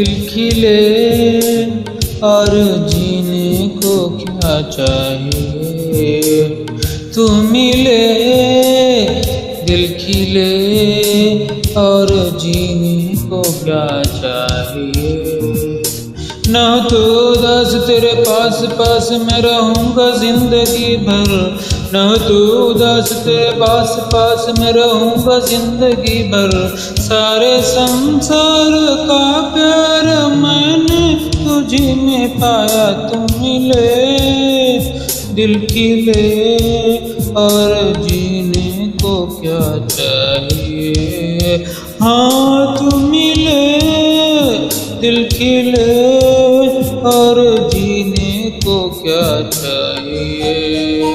दिल खिले और जीने को क्या चाहिए, तू मिले दिल खिले और जीने को क्या चाहिए। न तो उदास तेरे पास पास मैं रहूँगा जिंदगी भर, न तो उदास तेरे पास पास मैं रहूँगा जिंदगी भर। सारे संसार का प्यार मैंने तुझी में पाया, तू मिले दिल खिले और जीने को क्या चाहिए। हाँ तू मिले दिल खिले और जीने को क्या चाहिए।